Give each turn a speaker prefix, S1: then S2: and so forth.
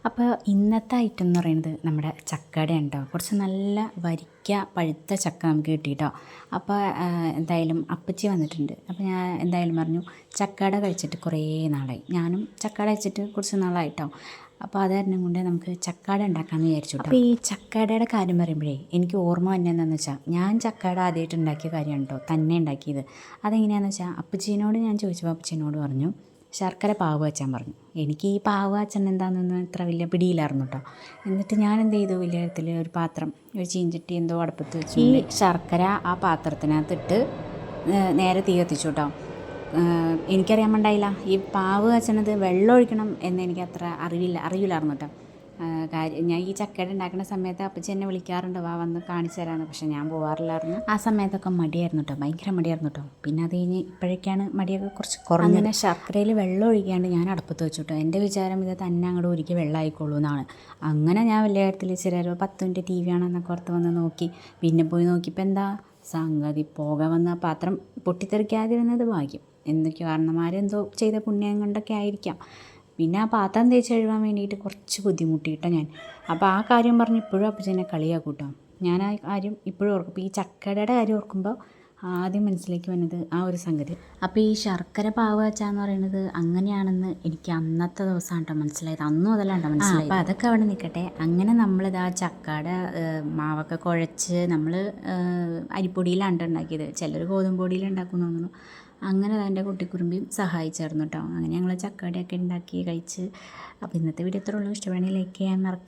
S1: അപ്പോൾ ഇന്നത്തെ ഐറ്റം എന്ന് പറയുന്നത് നമ്മുടെ ചക്കയുടെ ഉണ്ടോ, കുറച്ച് നല്ല വരിക്ക പഴുത്ത ചക്ക നമുക്ക് കിട്ടി കേട്ടോ. അപ്പോൾ എന്തായാലും അപ്പച്ചി വന്നിട്ടുണ്ട്. അപ്പോൾ ഞാൻ എന്തായാലും പറഞ്ഞു ചക്കയുടെ കഴിച്ചിട്ട് കുറേ നാളായി, ഞാനും ചക്കയുടെ കഴിച്ചിട്ട് കുറച്ച് നാളായിട്ടോ. അപ്പോൾ അത് കാരണം കൊണ്ട് നമുക്ക് ചക്കട ഉണ്ടാക്കാമെന്ന് വിചാരിച്ചു. അപ്പോൾ ഈ ചക്കടയുടെ കാര്യം പറയുമ്പോഴേ എനിക്ക് ഓർമ്മ തന്നെ എന്താണെന്ന് വെച്ചാൽ, ഞാൻ ചക്കട ആദ്യമായിട്ട് ഉണ്ടാക്കിയ കാര്യമാണ് കേട്ടോ, തന്നെ ഉണ്ടാക്കിയത്. അതെങ്ങനെയാണെന്ന് വെച്ചാൽ അപ്പച്ചീനോട് ഞാൻ ചോദിച്ചപ്പോൾ അപ്പച്ചീനോട് പറഞ്ഞു ശർക്കര പാവ് വെച്ചാൻ പറഞ്ഞു. എനിക്ക് ഈ പാവ് വെച്ചാൽ എന്താണെന്നൊന്നും ഇത്ര വലിയ പിടിയിലായിരുന്നു കേട്ടോ. എന്നിട്ട് ഞാൻ എന്ത് ചെയ്തു, വലിയ കാര്യത്തിൽ ഒരു പാത്രം, ഒരു ചീഞ്ചട്ടി എന്തോ അടുപ്പത്ത് വെച്ചു. ഈ ശർക്കര ആ പാത്രത്തിനകത്തിട്ട് നേരെ തീ കത്തിച്ചു കേട്ടോ. എനിക്കറിയാൻ വേണ്ടായില്ല ഈ പാവ് വെച്ചണത് വെള്ളം ഒഴിക്കണം എന്ന് എനിക്ക് അത്ര അറിയില്ലായിരുന്നു കേട്ടോ. ഞാൻ ഈ ചക്കയുടെ ഉണ്ടാക്കുന്ന സമയത്ത് അപ്പച്ചി എന്നെ വിളിക്കാറുണ്ട്, വാ വന്ന് കാണിച്ചു തരാമെന്ന്. പക്ഷേ ഞാൻ പോകാറില്ലായിരുന്നു. ആ സമയത്തൊക്കെ മടിയായിരുന്നു കേട്ടോ, ഭയങ്കര മടിയായിരുന്നു കേട്ടോ. പിന്നെ അത് കഴിഞ്ഞ് ഇപ്പോഴേക്കാണ് മടിയൊക്കെ കുറച്ച് കുറഞ്ഞു. അങ്ങനെ ശർക്കരയിൽ വെള്ളം ഒഴിക്കാണ്ട് ഞാൻ അടുപ്പത്ത് വെച്ചു കേട്ടോ. എൻ്റെ വിചാരം ഇത് തന്നെ അങ്ങോട്ട് ഒരുക്കി വെള്ളമായിക്കോളൂ എന്നാണ്. അങ്ങനെ ഞാൻ വലിയ കാര്യത്തിൽ ചെറിയ 10 മിനിറ്റ് ടി വി ആണെന്നൊക്കെ ഓർത്ത് വന്ന് നോക്കി. പിന്നെ പോയി നോക്കിയപ്പോൾ എന്താ സംഗതി, പോക വന്ന പാത്രം പൊട്ടിത്തെറിക്കാതിരുന്നത് ഭാഗ്യം. എന്തൊക്കെയോ കാരണന്മാരെന്തോ ചെയ്ത പുണ്യം കൊണ്ടൊക്കെ ആയിരിക്കാം. പിന്നെ ആ പാത്രം തേച്ച് കഴുകാൻ വേണ്ടിയിട്ട് കുറച്ച് ബുദ്ധിമുട്ടിയിട്ടോ ഞാൻ. അപ്പോൾ ആ കാര്യം പറഞ്ഞ് ഇപ്പോഴും അപ്പച്ചനെ കളിയാക്കും കേട്ടോ. ഞാൻ ആ കാര്യം ഇപ്പോഴും ഓർക്കും. അപ്പോൾ ഈ ചക്കടയുടെ കാര്യം ഓർക്കുമ്പോൾ ആദ്യം മനസ്സിലേക്ക് വന്നത് ആ ഒരു സംഗതി. അപ്പോൾ ഈ ശർക്കര പാവ് വെച്ചാന്ന് പറയുന്നത് അങ്ങനെയാണെന്ന് എനിക്ക് അന്നത്തെ ദിവസമാണ് കേട്ടോ മനസ്സിലായത്. അന്നും അതല്ലാണ്ടോ മനസ്സിലായത്. അപ്പോൾ അതൊക്കെ അവിടെ നിൽക്കട്ടെ. അങ്ങനെ നമ്മളിത് ആ ചക്കയുടെ മാവൊക്കെ കുഴച്ച് നമ്മൾ അരിപ്പൊടിയിലാണ് ഉണ്ടാക്കിയത്. ചിലർ ഗോതമ്പ് പൊടിയിൽ ഉണ്ടാക്കുമെന്ന് തോന്നുന്നു. അങ്ങനെ എൻ്റെ കുട്ടിക്കുറുമ്പിയും സഹായിച്ചായിരുന്നു കേട്ടോ. അങ്ങനെ ഞങ്ങൾ ചക്കടയൊക്കെ ഉണ്ടാക്കി കഴിച്ച്. അപ്പോൾ ഇന്നത്തെ വീഡിയോ ഇത്രയുള്ളൂ. ഇഷ്ടപ്പെടുകയാണെങ്കിൽ ലൈക്ക് ചെയ്യാൻ മറക്കരുത്.